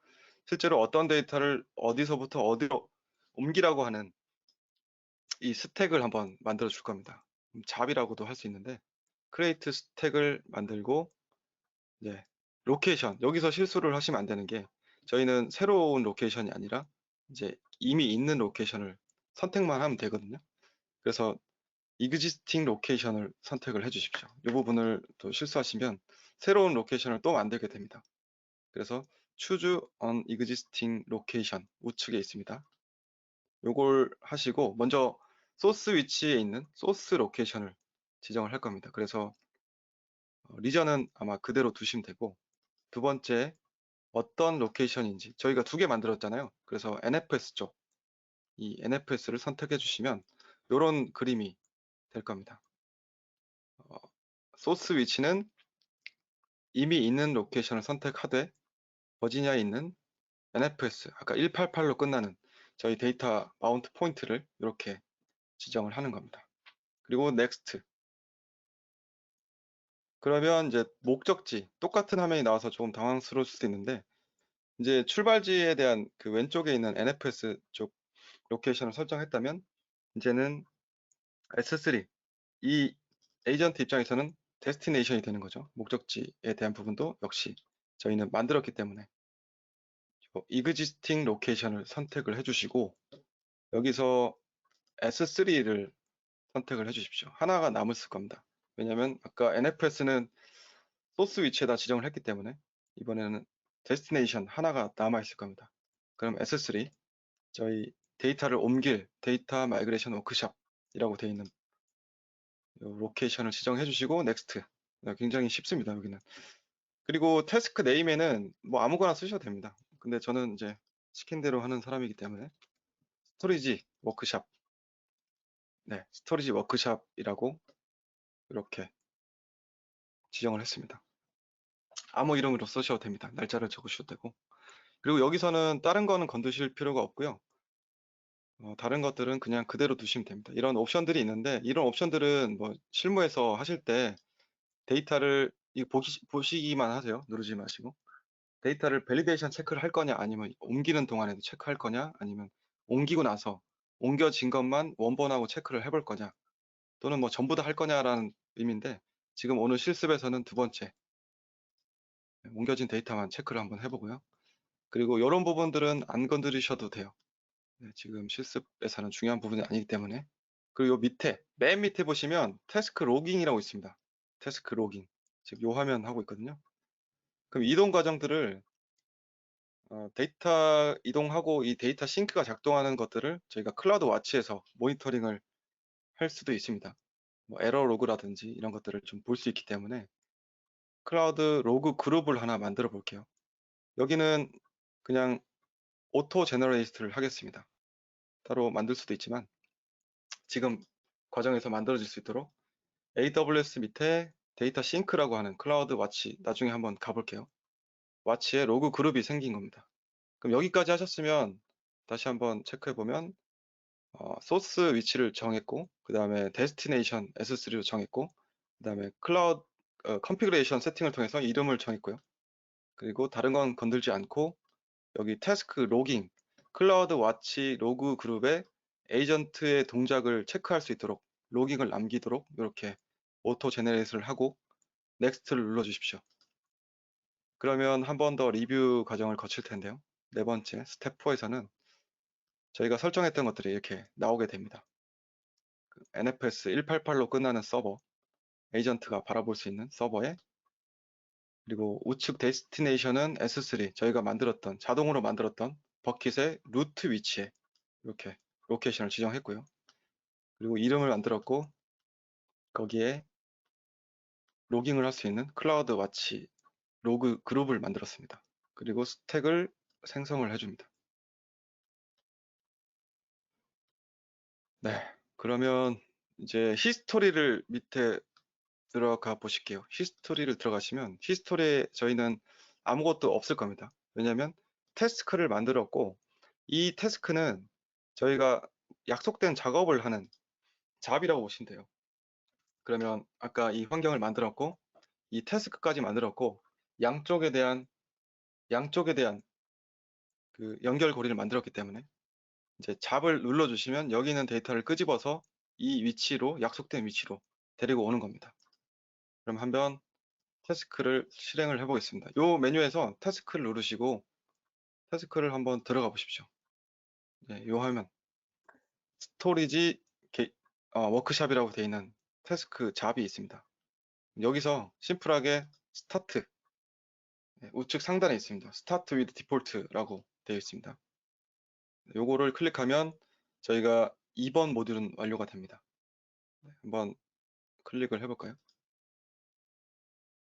실제로 어떤 데이터를 어디서부터 어디로 옮기라고 하는 이 스택을 한번 만들어 줄 겁니다. 잡이라고도 할 수 있는데 create 스택을 만들고 이제 로케이션, 여기서 실수를 하시면 안 되는 게 저희는 새로운 로케이션이 아니라 이제 이미 있는 로케이션을 선택만 하면 되거든요. 그래서 existing 로케이션을 선택을 해 주십시오. 이 부분을 또 실수하시면 새로운 로케이션을 또 만들게 됩니다. 그래서 choose an existing location 우측에 있습니다. 요걸 하시고 먼저 소스 위치에 있는 소스 로케이션을 지정을 할 겁니다. 그래서 리전은 아마 그대로 두시면 되고, 두 번째 어떤 로케이션인지 저희가 두 개 만들었잖아요. 그래서 NFS 쪽, 이 NFS를 선택해 주시면 이런 그림이 될 겁니다. 소스 위치는 이미 있는 로케이션을 선택하되 버지니아에 있는 NFS, 아까 188로 끝나는 저희 데이터 마운트 포인트를 이렇게 지정을 하는 겁니다. 그리고 next. 그러면 이제 목적지, 똑같은 화면이 나와서 조금 당황스러울 수도 있는데, 이제 출발지에 대한 그 왼쪽에 있는 NFS 쪽 로케이션을 설정했다면 이제는 S3, 이 에이전트 입장에서는 데스티네이션이 되는 거죠. 목적지에 대한 부분도 역시 저희는 만들었기 때문에 existing 로케이션을 선택을 해주시고 여기서 S3를 선택을 해주십시오. 하나가 남았을 겁니다. 왜냐하면 아까 NFS는 소스 위치에다 지정을 했기 때문에 이번에는 데스티네이션 하나가 남아있을 겁니다. 그럼 S3, 저희 데이터를 옮길 데이터 마이그레이션 워크샵이라고 되어 있는 로케이션을 지정해 주시고 넥스트. 굉장히 쉽습니다, 여기는. 그리고 태스크 네임에는 뭐 아무거나 쓰셔도 됩니다. 근데 저는 이제 시킨 대로 하는 사람이기 때문에 스토리지 워크샵, 네, 스토리지 워크샵이라고 이렇게 지정을 했습니다. 아무 이름으로 쓰셔도 됩니다. 날짜를 적으셔도 되고. 그리고 여기서는 다른 거는 건드실 필요가 없고요. 다른 것들은 그냥 그대로 두시면 됩니다. 이런 옵션들이 있는데 이런 옵션들은 뭐 실무에서 하실 때 데이터를 이거 보시기만 하세요. 누르지 마시고. 데이터를 밸리데이션 체크를 할 거냐 아니면 옮기는 동안에도 체크할 거냐 아니면 옮기고 나서 옮겨진 것만 원본하고 체크를 해볼 거냐 또는 뭐 전부 다 할 거냐라는 의미인데 지금 오늘 실습에서는 두 번째 옮겨진 데이터만 체크를 한번 해보고요. 그리고 이런 부분들은 안 건드리셔도 돼요. 네, 지금 실습에서는 중요한 부분이 아니기 때문에. 그리고 요 밑에 맨 밑에 보시면 태스크 로깅이라고 있습니다. 태스크 로깅 지금 요 화면 하고 있거든요. 그럼 이동 과정들을 데이터 이동하고 이 데이터 싱크가 작동하는 것들을 저희가 클라우드 와치에서 모니터링을 할 수도 있습니다. 뭐 에러 로그라든지 이런 것들을 좀 볼 수 있기 때문에 클라우드 로그 그룹을 하나 만들어 볼게요. 여기는 그냥 오토 제너레이트를 하겠습니다. 따로 만들 수도 있지만 지금 과정에서 만들어질 수 있도록 AWS 밑에 데이터 싱크라고 하는 클라우드 와치 나중에 한번 가볼게요. 와치에 로그 그룹이 생긴 겁니다. 그럼 여기까지 하셨으면 다시 한번 체크해 보면 소스 위치를 정했고 그 다음에 데스티네이션 S3로 정했고 그 다음에 클라우드 컨피그레이션 세팅을 통해서 이름을 정했고요. 그리고 다른 건 건들지 않고 여기 태스크 로깅 클라우드 와치 로그 그룹에 에이전트의 동작을 체크할 수 있도록 로깅을 남기도록 이렇게 오토 제네레이트를 하고 넥스트를 눌러 주십시오. 그러면 한 번 더 리뷰 과정을 거칠 텐데요. 네 번째 스텝 4에서는 저희가 설정했던 것들이 이렇게 나오게 됩니다. NFS 188로 끝나는 서버, 에이전트가 바라볼 수 있는 서버에 그리고 우측 데스티네이션은 S3, 저희가 만들었던 자동으로 만들었던 버킷의 루트 위치에 이렇게 로케이션을 지정했고요. 그리고 이름을 만들었고 거기에 로깅을 할 수 있는 클라우드 와치 로그 그룹을 만들었습니다. 그리고 스택을 생성을 해줍니다. 네, 그러면 이제 히스토리를 밑에 들어가 보실게요. 히스토리를 들어가시면 히스토리에 저희는 아무것도 없을 겁니다. 왜냐하면 태스크를 만들었고 이 태스크는 저희가 약속된 작업을 하는 잡이라고 보시면 돼요. 그러면 아까 이 환경을 만들었고 이 태스크까지 만들었고 양쪽에 대한 양쪽에 대한 그 연결고리를 만들었기 때문에 이제 잡을 눌러주시면 여기 있는 데이터를 끄집어서 이 위치로, 약속된 위치로 데리고 오는 겁니다. 그럼 한번 태스크를 실행을 해보겠습니다. 이 메뉴에서 태스크를 누르시고 태스크를 한번 들어가 보십시오. 네, 이 화면 스토리지 워크샵이라고 되어 있는 태스크 잡이 있습니다. 여기서 심플하게 스타트, 우측 상단에 있습니다. 스타트 위드 디폴트라고 되어 있습니다. 요거를 클릭하면 저희가 2번 모듈은 완료가 됩니다. 한번 클릭을 해볼까요?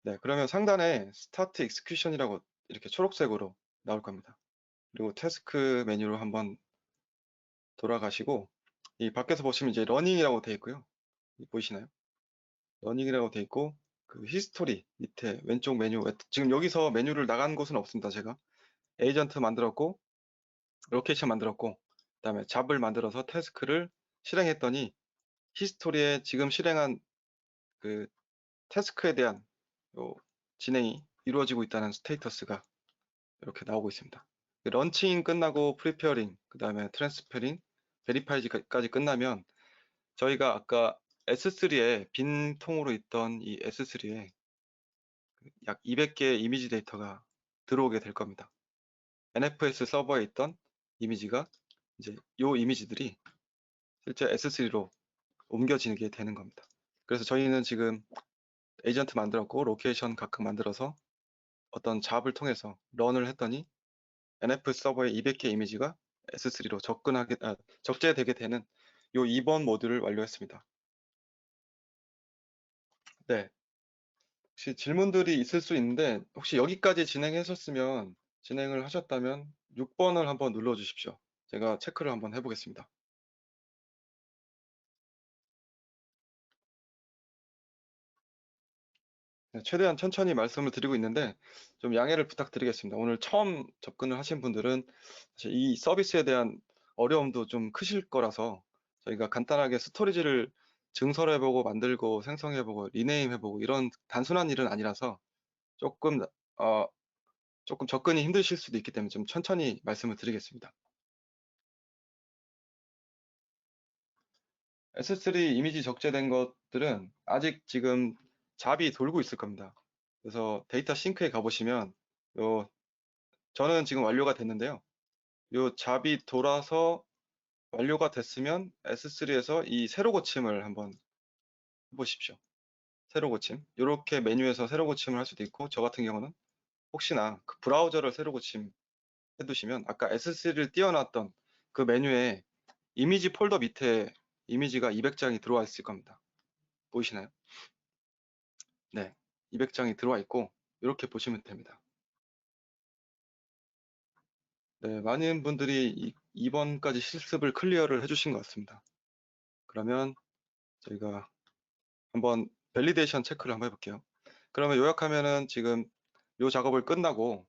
네, 그러면 상단에 스타트 execution이라고 이렇게 초록색으로 나올 겁니다. 그리고 태스크 메뉴로 한번 돌아가시고 이 밖에서 보시면 이제 러닝이라고 되어 있고요. 보이시나요? 러닝이라고 되어 있고 그 히스토리 밑에 왼쪽 메뉴, 지금 여기서 메뉴를 나간 곳은 없습니다. 제가 에이전트 만들었고 로케이션 만들었고 그다음에 잡을 만들어서 태스크를 실행했더니 히스토리에 지금 실행한 그 태스크에 대한 요 진행이 이루어지고 있다는 스테이터스가 이렇게 나오고 있습니다. 런칭 끝나고 프리페어링, 그 다음에 트랜스페링, 베리파이즈까지 끝나면 저희가 아까 S3에 빈 통으로 있던 이 S3에 약 200개의 이미지 데이터가 들어오게 될 겁니다. NFS 서버에 있던 이미지가 이제 요 이미지들이 실제 S3로 옮겨지게 되는 겁니다. 그래서 저희는 지금 에이전트 만들었고 로케이션 각각 만들어서 어떤 잡을 통해서 런을 했더니 NF 서버의 200개 이미지가 S3로 적재되게 되는 요 2번 모듈을 완료했습니다. 네, 혹시 질문들이 있을 수 있는데 혹시 여기까지 진행을 하셨다면 6번을 한번 눌러 주십시오. 제가 체크를 한번 해보겠습니다. 네, 최대한 천천히 말씀을 드리고 있는데 좀 양해를 부탁드리겠습니다. 오늘 처음 접근을 하신 분들은 사실 이 서비스에 대한 어려움도 좀 크실 거라서 저희가 간단하게 스토리지를 증설해보고 만들고 생성해보고 리네임해보고 이런 단순한 일은 아니라서 조금 어, 조금 접근이 힘드실 수도 있기 때문에 좀 천천히 말씀을 드리겠습니다. S3 이미지 적재된 것들은 아직 지금 잡이 돌고 있을 겁니다. 그래서 데이터 싱크에 가보시면 요 저는 지금 완료가 됐는데요. 요 잡이 돌아서 완료가 됐으면 S3에서 이 세로 고침을 한번 해보십시오. 세로 고침. 이렇게 메뉴에서 세로 고침을 할 수도 있고 저 같은 경우는 혹시나 그 브라우저를 세로 고침 해두시면 아까 S3를 띄워놨던 그 메뉴에 이미지 폴더 밑에 이미지가 200장이 들어와 있을 겁니다. 보이시나요? 네, 200장이 들어와 있고 이렇게 보시면 됩니다. 네, 많은 분들이 2번까지 실습을 클리어를 해주신 것 같습니다. 그러면 저희가 한번 밸리데이션 체크를 한번 해볼게요. 그러면 요약하면은 지금 요 작업을 끝나고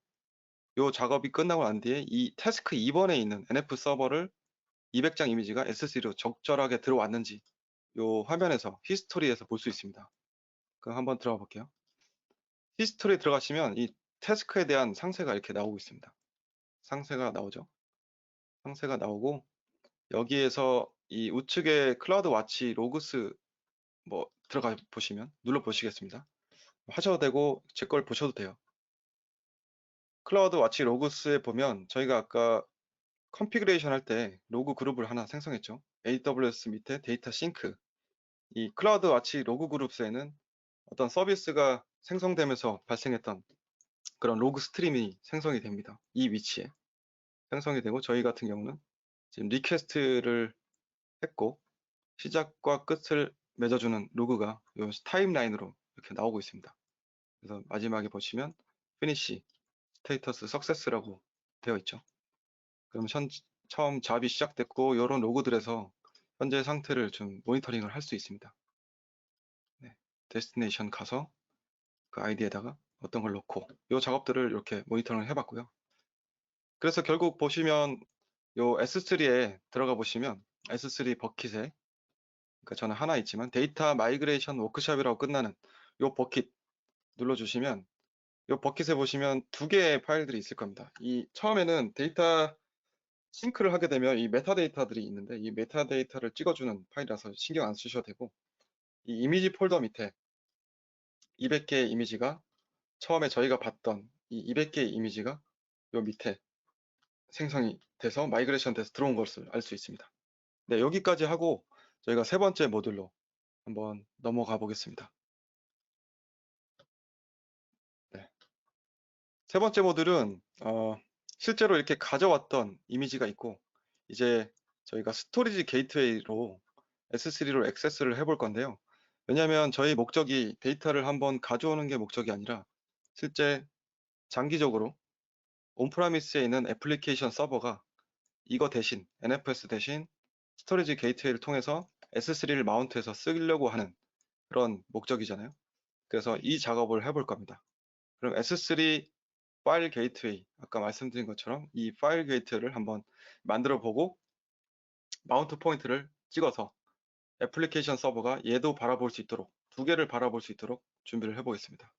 요 작업이 끝나고 난 뒤에 이 태스크 2번에 있는 NF 서버를 200장 이미지가 S3로 적절하게 들어왔는지 요 화면에서 히스토리에서 볼 수 있습니다. 그럼 한번 들어가 볼게요. 히스토리에 들어가시면 이 태스크에 대한 상세가 이렇게 나오고 있습니다. 상세가 나오죠. 상세가 나오고 여기에서 이 우측에 클라우드 와치 로그스 뭐 들어가 보시면 눌러 보시겠습니다. 하셔도 되고 제 걸 보셔도 돼요. 클라우드 와치 로그스에 보면 저희가 아까 컨피그레이션 할 때 로그 그룹을 하나 생성했죠. AWS 밑에 데이터 싱크. 이 클라우드 와치 로그 그룹스에는 어떤 서비스가 생성되면서 발생했던 그런 로그 스트림이 생성이 됩니다. 이 위치에 생성이 되고 저희 같은 경우는 지금 리퀘스트를 했고 시작과 끝을 맺어주는 로그가 이 타임라인으로 이렇게 나오고 있습니다. 그래서 마지막에 보시면 finish 스테이터스 석세스라고 되어 있죠. 그럼 처음 잡이 시작됐고 이런 로그들에서 현재 상태를 좀 모니터링을 할 수 있습니다. 네, 데스티네이션 가서 그 아이디에다가 어떤 걸 넣고 이 작업들을 이렇게 모니터링을 해봤고요. 그래서 결국 보시면 요 S3에 들어가 보시면 S3 버킷에 그러니까 저는 하나 있지만 데이터 마이그레이션 워크샵이라고 끝나는 요 버킷 눌러주시면 이 버킷에 보시면 두 개의 파일들이 있을 겁니다. 이 처음에는 데이터 싱크를 하게 되면 이 메타데이터들이 있는데 이 메타데이터를 찍어주는 파일이라서 신경 안 쓰셔도 되고, 이 이미지 폴더 밑에 200개의 이미지가 처음에 저희가 봤던 이 200개의 이미지가 요 밑에 생성이 돼서 마이그레이션 돼서 들어온 것을 알 수 있습니다. 네, 여기까지 하고 저희가 세 번째 모듈로 한번 넘어가 보겠습니다. 네. 세 번째 모듈은 실제로 이렇게 가져왔던 이미지가 있고, 이제 저희가 스토리지 게이트웨이로 S3로 액세스를 해볼 건데요. 왜냐하면 저희 목적이 데이터를 한번 가져오는 게 목적이 아니라 실제 장기적으로 온프라미스에 있는 애플리케이션 서버가 이거 대신 NFS 대신 스토리지 게이트웨이를 통해서 S3를 마운트해서 쓰려고 하는 그런 목적이잖아요. 그래서 이 작업을 해볼 겁니다. 그럼 S3 파일 게이트웨이, 아까 말씀드린 것처럼 이 파일 게이트웨이를 한번 만들어 보고 마운트 포인트를 찍어서 애플리케이션 서버가 얘도 바라볼 수 있도록 두 개를 바라볼 수 있도록 준비를 해보겠습니다.